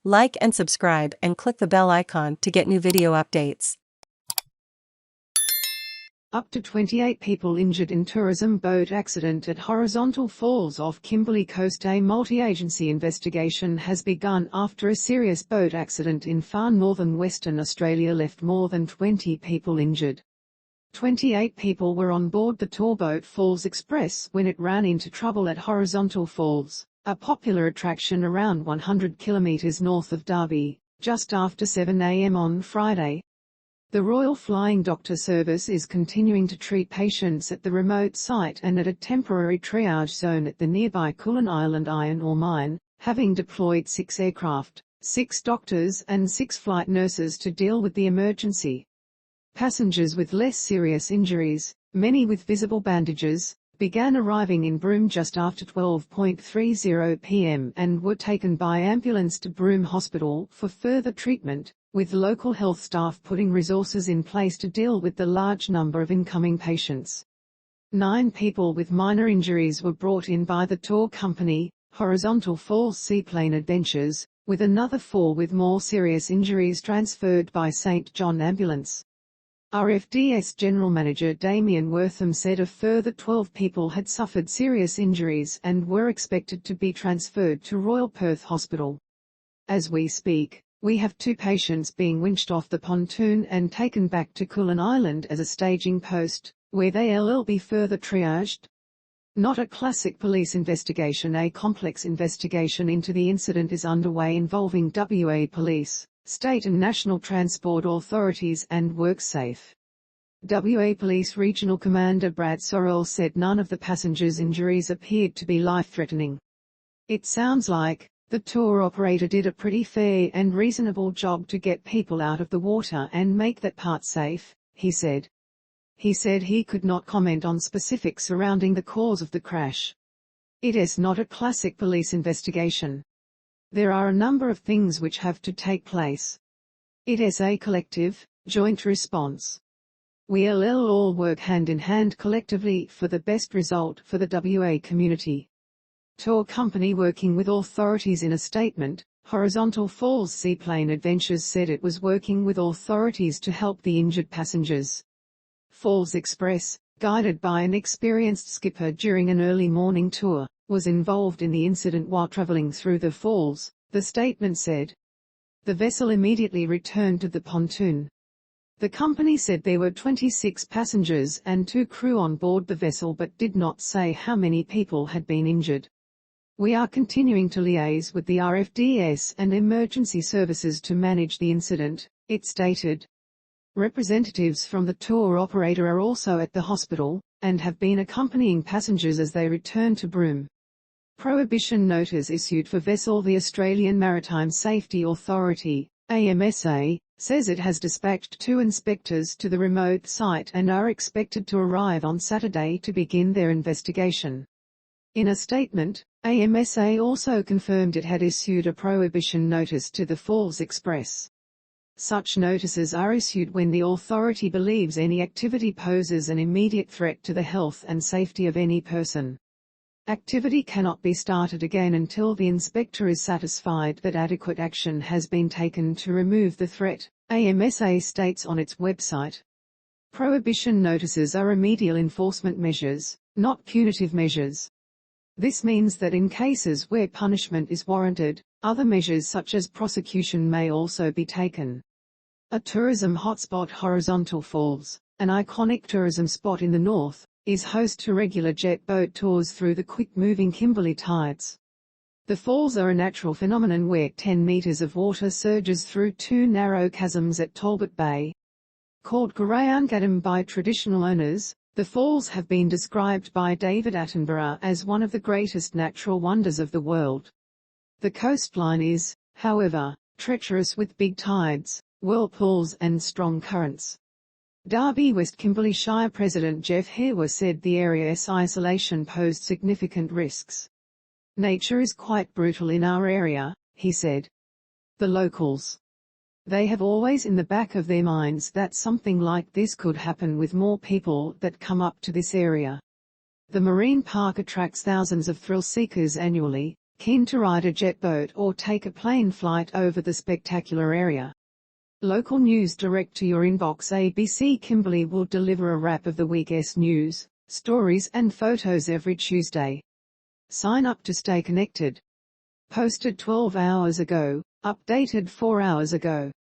Like and subscribe and click the bell icon to get new video updates. Up to 28 people injured in tourism boat accident at Horizontal Falls off Kimberley coast. A multi-agency investigation has begun after a serious boat accident in far northern Western Australia left more than 20 people injured. 28 people were on board the tourboat Falls Express when it ran into trouble at Horizontal Falls, a popular attraction around 100 kilometres north of Derby, just after 7 a.m. on Friday. The Royal Flying Doctor Service is continuing to treat patients at the remote site and at a temporary triage zone at the nearby Koolan Island iron ore mine, having deployed 6 aircraft, 6 doctors and 6 flight nurses to deal with the emergency. Passengers with less serious injuries, many with visible bandages, began arriving in Broome just after 12:30 p.m. and were taken by ambulance to Broome Hospital for further treatment, with local health staff putting resources in place to deal with the large number of incoming patients. 9 people with minor injuries were brought in by the tour company, Horizontal Falls Seaplane Adventures, with another 4 with more serious injuries transferred by St John Ambulance. RFDS General Manager Damien Wortham said a further 12 people had suffered serious injuries and were expected to be transferred to Royal Perth Hospital. As we speak, we have 2 patients being winched off the pontoon and taken back to Koolan Island as a staging post, where they'll be further triaged. Not a classic police investigation. A complex investigation into the incident is underway involving WA Police, state and national transport authorities and WorkSafe. WA Police Regional Commander Brad Sorrell said none of the passengers' injuries appeared to be life-threatening. "It sounds like the tour operator did a pretty fair and reasonable job to get people out of the water and make that part safe," he said. He said he could not comment on specifics surrounding the cause of the crash. "It is not a classic police investigation. There are a number of things which have to take place. It is a collective, joint response. We'll all work hand in hand collectively for the best result for the WA community." Tour company working with authorities. In a statement, Horizontal Falls Seaplane Adventures said it was working with authorities to help the injured passengers. Falls Express, guided by an experienced skipper during an early morning tour, was involved in the incident while traveling through the falls, the statement said. The vessel immediately returned to the pontoon. The company said there were 26 passengers and 2 crew on board the vessel but did not say how many people had been injured. "We are continuing to liaise with the RFDS and emergency services to manage the incident," it stated. Representatives from the tour operator are also at the hospital, and have been accompanying passengers as they return to Broome. Prohibition notice issued for vessel. The Australian Maritime Safety Authority, AMSA, says it has dispatched 2 inspectors to the remote site and are expected to arrive on Saturday to begin their investigation. In a statement, AMSA also confirmed it had issued a prohibition notice to the Falls Express. Such notices are issued when the authority believes any activity poses an immediate threat to the health and safety of any person. Activity cannot be started again until the inspector is satisfied that adequate action has been taken to remove the threat, AMSA states on its website. Prohibition notices are remedial enforcement measures, not punitive measures. This means that in cases where punishment is warranted, other measures such as prosecution may also be taken. A tourism hotspot. Horizontal Falls, an iconic tourism spot in the north, is host to regular jet boat tours through the quick-moving Kimberley tides. The falls are a natural phenomenon where 10 meters of water surges through 2 narrow chasms at Talbot Bay. Called Garayangadam by traditional owners, the falls have been described by David Attenborough as one of the greatest natural wonders of the world. The coastline is, however, treacherous with big tides, whirlpools and strong currents. Derby West Kimberley Shire President Jeff Harewer said the area's isolation posed significant risks. "Nature is quite brutal in our area," he said. The locals. They have always in the back of their minds that something like this could happen with more people that come up to this area. The marine park attracts thousands of thrill seekers annually, Keen to ride a jet boat or take a plane flight over the spectacular area? Local news direct to your inbox. ABC Kimberley will deliver a wrap of the week's news, stories and photos every Tuesday. Sign up to stay connected. Posted 12 hours ago, updated 4 hours ago.